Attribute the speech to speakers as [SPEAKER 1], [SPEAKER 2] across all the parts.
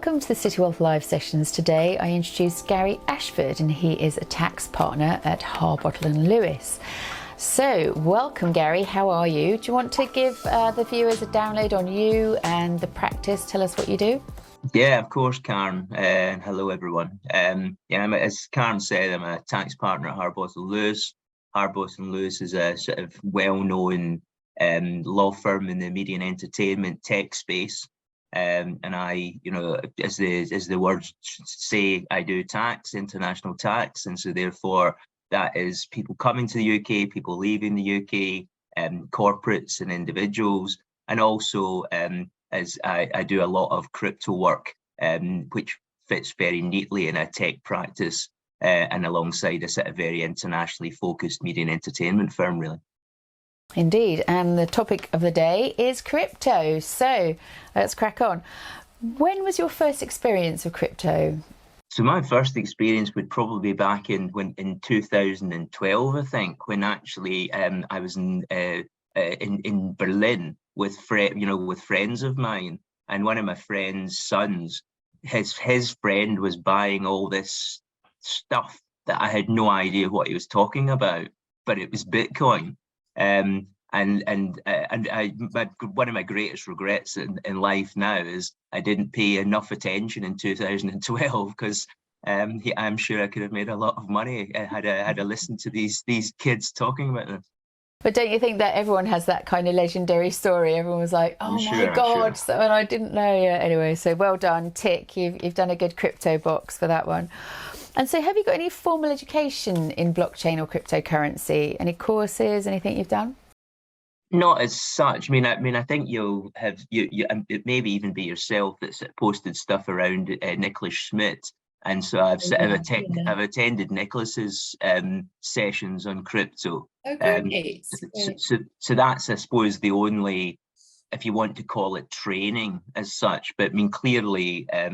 [SPEAKER 1] Welcome to the Citywealth Live sessions. Today I introduce Gary Ashford, and he is a tax partner at Harbottle Lewis. So welcome, Gary. How are you? Do you want to give the viewers a download on you and the practice? Tell us what you do.
[SPEAKER 2] Yeah, of course, Karen. Hello, everyone. As Karen said, I'm a tax partner at Harbottle Lewis. Harbottle Lewis is a sort of well-known law firm in the media and entertainment tech space. And I, as the words say, I do tax, international tax, and so therefore that is people coming to the UK, people leaving the UK, corporates and individuals, and also as I do a lot of crypto work, which fits very neatly in a tech practice and alongside a sort of very internationally focused media and entertainment firm, really.
[SPEAKER 1] Indeed, and the topic of the day is crypto. So let's crack on. When was your first experience of crypto?
[SPEAKER 2] So my first experience would probably be back in 2012, I think, when actually I was in Berlin with friends of mine, and one of my friend's sons, his friend was buying all this stuff that I had no idea what he was talking about, but it was Bitcoin. One of my greatest regrets in life now is I didn't pay enough attention in 2012, because I'm sure I could have made a lot of money had I listened to these kids talking about them.
[SPEAKER 1] But don't you think that everyone has that kind of legendary story? Everyone was like, "Oh my God!" So, and I didn't know. Yeah. Anyway, so well done, tick. You've done a good crypto box for that one. And so, have you got any formal education in blockchain or cryptocurrency? Any courses? Anything you've done?
[SPEAKER 2] Not as such. I mean, I think you'll have it maybe even be yourself that's posted stuff around Nicholas Schmidt, and so I've attended Nicholas's sessions on crypto.
[SPEAKER 3] Oh, great.
[SPEAKER 2] So that's, I suppose, the only, if you want to call it, training as such. But I mean, clearly, at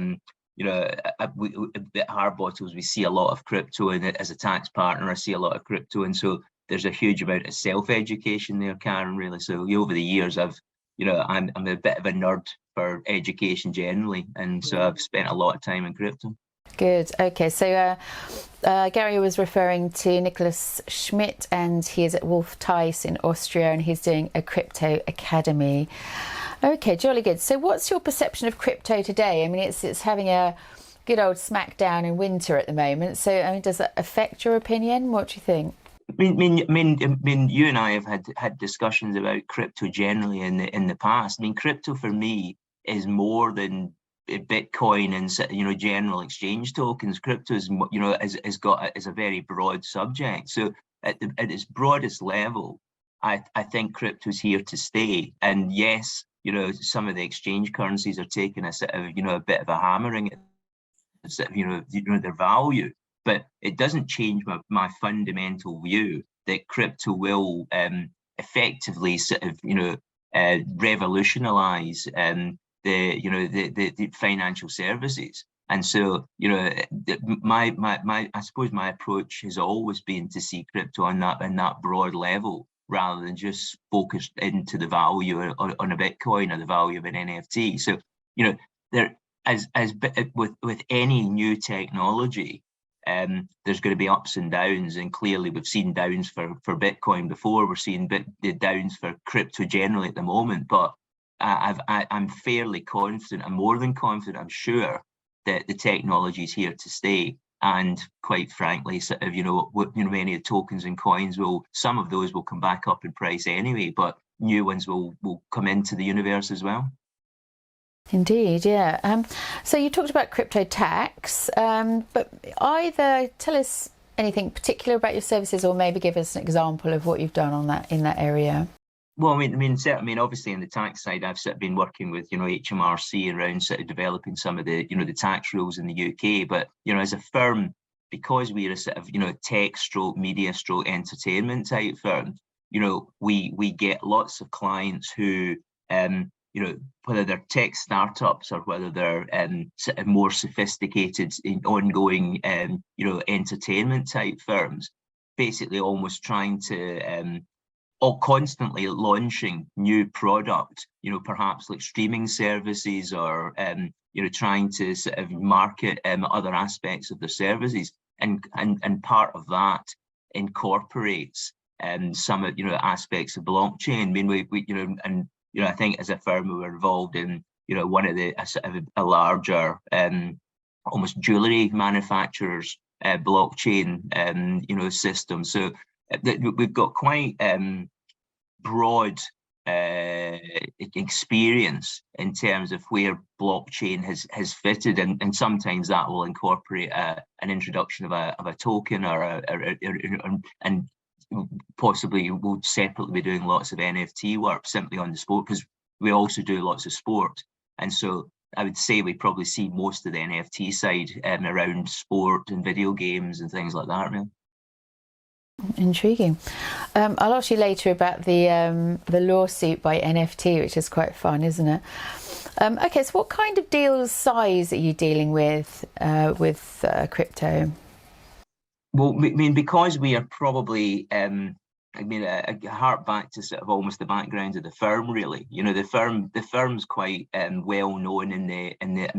[SPEAKER 2] Harbottles we see a lot of crypto, and as a tax partner, I see a lot of crypto, and so there's a huge amount of self-education there, Karen, really. So over the years, I'm a bit of a nerd for education generally, and so I've spent a lot of time in crypto.
[SPEAKER 1] Good. Okay, so Gary was referring to Nicholas Schmidt, and he is at Wolf Tice in Austria, and he's doing a crypto academy. Okay, jolly good. So what's your perception of crypto today? I mean, it's having a good old smackdown in winter at the moment. So, I mean, does that affect your opinion? What do you think?
[SPEAKER 2] I mean, you and I have had discussions about crypto generally in the past. I mean, crypto for me is more than Bitcoin and general exchange tokens. Crypto is is a very broad subject. So at its broadest level, I think crypto is here to stay. And yes, some of the exchange currencies are taking a sort of a bit of a hammering at sort of their value. But it doesn't change my fundamental view that crypto will effectively sort of revolutionize the financial services. And so I suppose my approach has always been to see crypto on that broad level, rather than just focused into the value on a Bitcoin or the value of an NFT. So there as with any new technology, there's going to be ups and downs, and clearly we've seen downs for Bitcoin before. We're seeing the downs for crypto generally at the moment, but I'm fairly confident. I'm more than confident. I'm sure that the technology is here to stay, and quite frankly, sort of many of the tokens and coins some of those will come back up in price anyway, but new ones will come into the universe as well.
[SPEAKER 1] Indeed, yeah. So you talked about crypto tax, but either tell us anything particular about your services, or maybe give us an example of what you've done in that area.
[SPEAKER 2] Well, I mean, obviously on the tax side, I've sort of been working with HMRC around sort of developing some of the the tax rules in the UK. But as a firm, because we're a sort of tech stroke media stroke entertainment type firm, we get lots of clients who whether they're tech startups or whether they're sort of more sophisticated in ongoing entertainment type firms, basically almost trying to or constantly launching new product, perhaps like streaming services or trying to sort of market other aspects of their services, and part of that incorporates some of aspects of blockchain. I mean, we I think as a firm we were involved in one of the a larger almost jewelry manufacturers blockchain system. So we've got quite broad experience in terms of where blockchain has fitted, and sometimes that will incorporate an introduction of a token and possibly we'll separately be doing lots of NFT work simply on the sport, because we also do lots of sport. And so I would say we probably see most of the NFT side around sport and video games and things like that. Really.
[SPEAKER 1] Intriguing. I'll ask you later about the lawsuit by NFT, which is quite fun, isn't it? Okay, so what kind of deal size are you dealing with crypto?
[SPEAKER 2] Well, I mean, because we are probably, I hark back to sort of almost the background of the firm. Really, the firm's quite well known in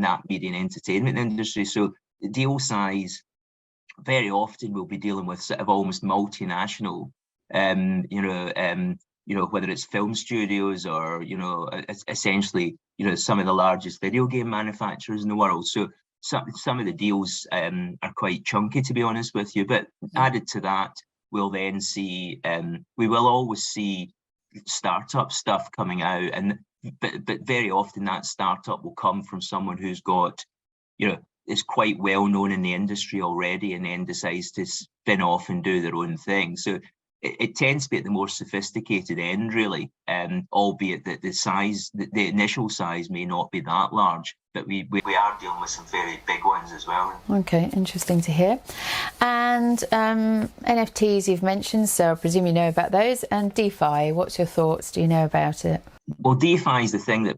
[SPEAKER 2] that media and entertainment industry. So the deal size, very often we'll be dealing with sort of almost multinational, whether it's film studios or essentially some of the largest video game manufacturers in the world. So some of the deals are quite chunky, to be honest with you. But added to that, we'll then see we will always see startup stuff coming out, but very often that startup will come from someone who's got is quite well known in the industry already, and then decides to spin off and do their own thing. So it tends to be at the more sophisticated end, really, albeit that the initial size may not be that large, but we are dealing with some very big ones as well.
[SPEAKER 1] Okay, interesting to hear. And NFTs you've mentioned, so I presume you know about those. And DeFi, what's your thoughts? Do you know about it?
[SPEAKER 2] Well, DeFi is the thing that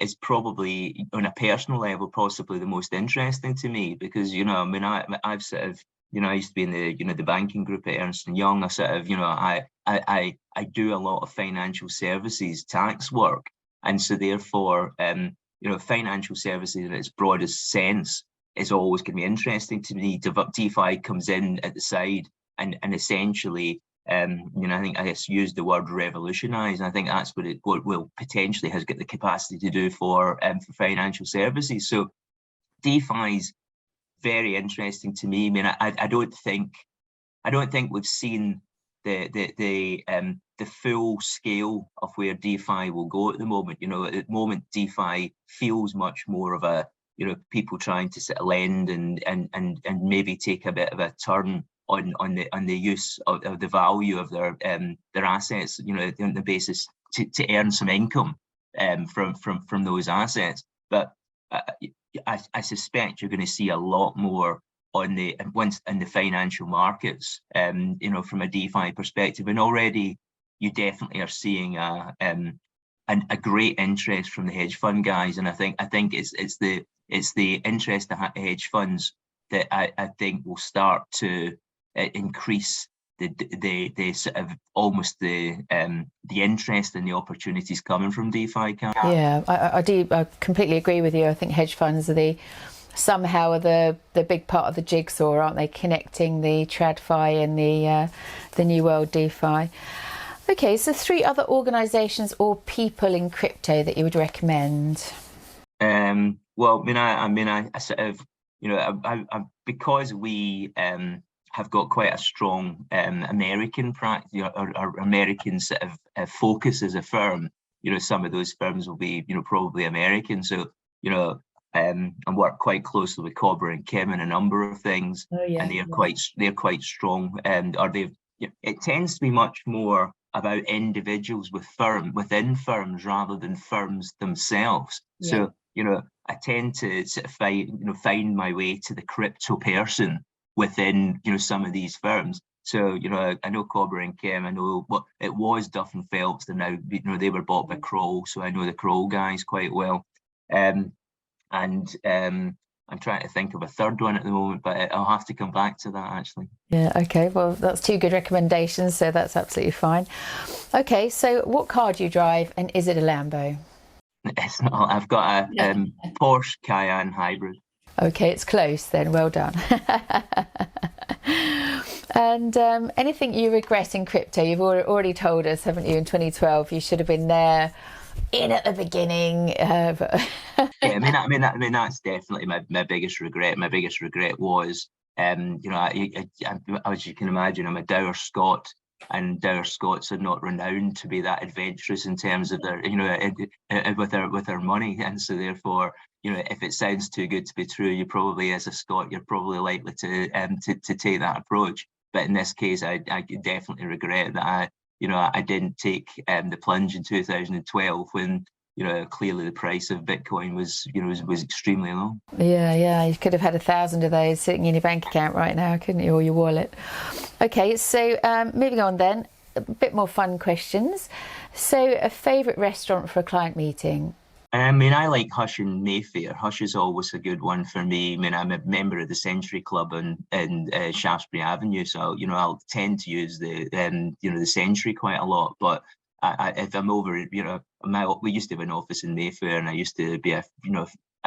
[SPEAKER 2] is probably on a personal level possibly the most interesting to me, because I've sort of I used to be in the banking group at Ernst & Young. I sort of I do a lot of financial services tax work, and so therefore financial services in its broadest sense is always going to be interesting to me. DeFi comes in at the side and essentially. I think I just used the word revolutionise. I think that's what will potentially has got the capacity to do for financial services. So DeFi is very interesting to me. I mean, I don't think we've seen the full scale of where DeFi will go at the moment. At the moment, DeFi feels much more of a people trying to sort of lend and maybe take a bit of a turn on the use of the value of their assets, on the basis to earn some income from those assets. But I suspect you're going to see a lot more in the financial markets, from a DeFi perspective. And already you definitely are seeing a great interest from the hedge fund guys. And I think it's the interest of hedge funds that I think will start to increase the sort of almost the interest and the opportunities coming from DeFi.
[SPEAKER 1] Yeah, I completely agree with you. I think hedge funds are somehow the big part of the jigsaw, aren't they? Connecting the TradFi and the New World DeFi. Okay, so 3 other organisations or people in crypto that you would recommend.
[SPEAKER 2] Well, I sort of because we have got quite a strong American practice, or American sort of focus as a firm. Some of those firms will be, probably American. So, and work quite closely with Cobra and Kim in a number of things, and they're quite strong. It tends to be much more about individuals within firms rather than firms themselves. Yeah. So, I tend to sort of find my way to the crypto person within some of these firms. So I know Cobra and Kim. I know what it was Duff and Phelps, and now they were bought by Kroll, so I know the Kroll guys quite well. And I'm trying to think of a third one at the moment, but I'll have to come back to that actually.
[SPEAKER 1] Yeah, okay. Well, that's 2 good recommendations, so that's absolutely fine. Okay, so what car do you drive, and is it a Lambo?
[SPEAKER 2] It's not. I've got a Porsche Cayenne hybrid.
[SPEAKER 1] Okay, it's close then. Well done. And anything you regret in crypto? You've already told us, haven't you? In 2012, you should have been there in at the beginning.
[SPEAKER 2] Yeah, I mean that's definitely my biggest regret. My biggest regret was, as you can imagine, I'm a dour Scot, and dour Scots are not renowned to be that adventurous in terms of their, with their money, and so therefore, if it sounds too good to be true, you probably, as a Scot, you're probably likely to take that approach. But in this case, I definitely regret that I didn't take the plunge in 2012 when clearly the price of Bitcoin was extremely low.
[SPEAKER 1] Yeah, you could have had 1,000 of those sitting in your bank account right now, couldn't you, or your wallet? Okay, so moving on then, a bit more fun questions. So, a favourite restaurant for a client meeting?
[SPEAKER 2] I mean, I like Hush in Mayfair. Hush is always a good one for me. I mean, I'm a member of the Century Club in Shaftesbury Avenue, so I'll tend to use the Century quite a lot. But if I'm over, we used to have an office in Mayfair, and I used to be a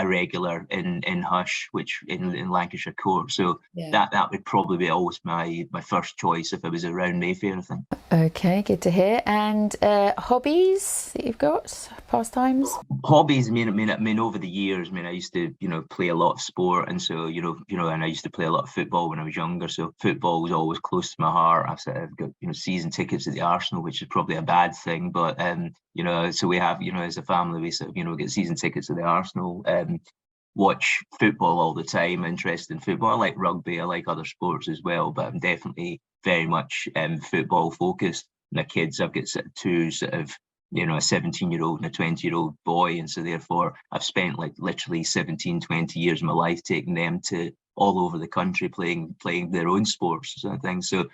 [SPEAKER 2] regular in Hush, which in Lancashire Court. So that would probably be always my first choice if I was around Mayfair, I think.
[SPEAKER 1] Okay, good to hear. And hobbies that you've got, pastimes?
[SPEAKER 2] Hobbies. I mean, over the years, I used to play a lot of sport, and so and I used to play a lot of football when I was younger. So football was always close to my heart. I've got season tickets at the Arsenal, which is probably a bad thing, but so we have as a family, we sort of get season tickets at the Arsenal. Watch football all the time, interested in football. I like rugby, I like other sports as well, but I'm definitely very much football focused. My kids, I've got two a 17-year-old and a 20-year-old boy, and so therefore I've spent literally 17, 20 years of my life taking them to all over the country playing their own sports sort of thing. So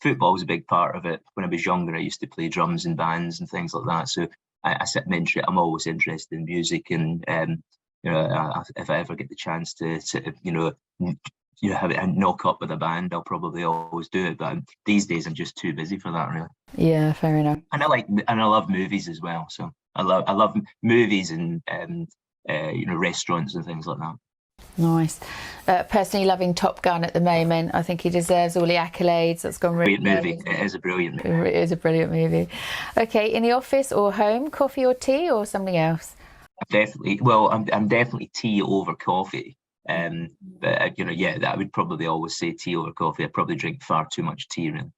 [SPEAKER 2] football was a big part of it. When I was younger, I used to play drums in bands and things like that. So I'm always interested in music, and if I ever get the chance to have it and knock up with a band, I'll probably always do it. But these days, I'm just too busy for that, really.
[SPEAKER 1] Yeah, fair enough.
[SPEAKER 2] And I love movies as well. So I love movies and restaurants and things like that.
[SPEAKER 1] Nice. Personally loving Top Gun at the moment. I think he deserves all the accolades. That's gone really
[SPEAKER 2] great movie. It is a brilliant movie.
[SPEAKER 1] It is a brilliant movie. Okay, in the office or home, coffee or tea or something else?
[SPEAKER 2] Definitely. Well, I'm definitely tea over coffee. But I would probably always say tea over coffee. I probably drink far too much tea, really.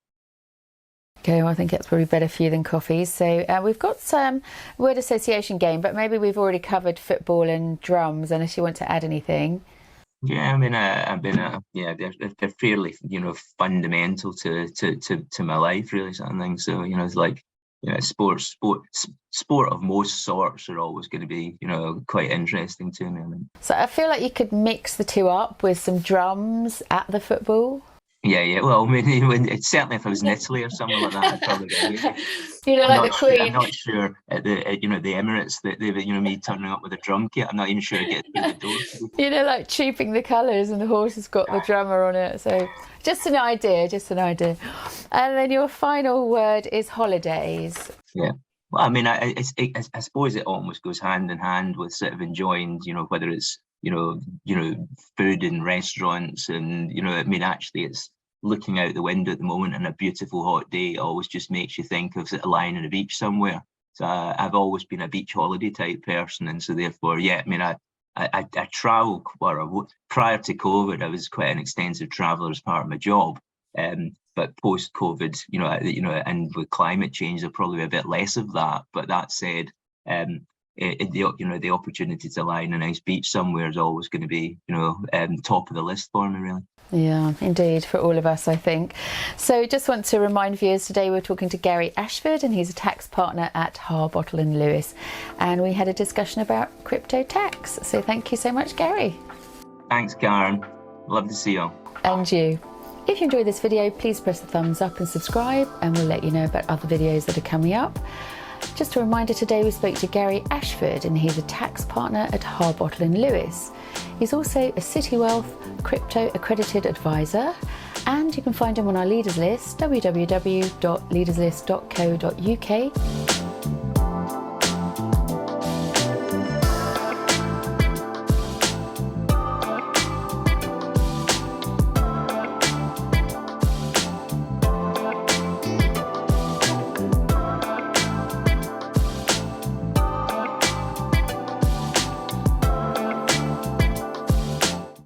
[SPEAKER 1] Okay, well, I think it's probably better for you than coffee. So we've got some word association game, but maybe we've already covered football and drums, unless you want to add anything.
[SPEAKER 2] Yeah, I mean, they're fairly, fundamental to my life, really, sort of thing. So, it's like, sport of most sorts are always going to be, quite interesting to me.
[SPEAKER 1] So I feel like you could mix the two up with some drums at the football.
[SPEAKER 2] Yeah. Well, I mean, certainly if I was in Italy or somewhere like that, I'd probably go.
[SPEAKER 1] Like the Queen.
[SPEAKER 2] I'm not sure at the Emirates that they me turning up with a drum kit. I'm not even sure I get through the door. Like
[SPEAKER 1] Trooping the colours, and the horse has got the drummer on it. So just an idea. And then your final word is holidays.
[SPEAKER 2] Yeah. Well, I mean, I suppose it almost goes hand in hand with sort of enjoying, whether it's food in restaurants, and actually it's looking out the window at the moment on a beautiful hot day. It always just makes you think of lying on a beach somewhere. So I've always been a beach holiday type person, and so therefore, I travel. Prior to COVID, I was quite an extensive traveller as part of my job. But post COVID, and with climate change, there'll probably be a bit less of that. But that said, the opportunity to lie on a nice beach somewhere is always going to be, top of the list for me, really.
[SPEAKER 1] Yeah, indeed, for all of us, I think. So just want to remind viewers, today we're talking to Gary Ashford, and he's a tax partner at Harbottle Lewis. And we had a discussion about crypto tax. So thank you so much, Gary.
[SPEAKER 2] Thanks, Karen. Love to see you.
[SPEAKER 1] And you. If you enjoyed this video, please press the thumbs up and subscribe, and we'll let you know about other videos that are coming up. Just a reminder, today we spoke to Gary Ashford, and he's a tax partner at Harbottle Lewis. He's also a Citywealth crypto accredited advisor, and you can find him on our leaders list, www.leaderslist.co.uk.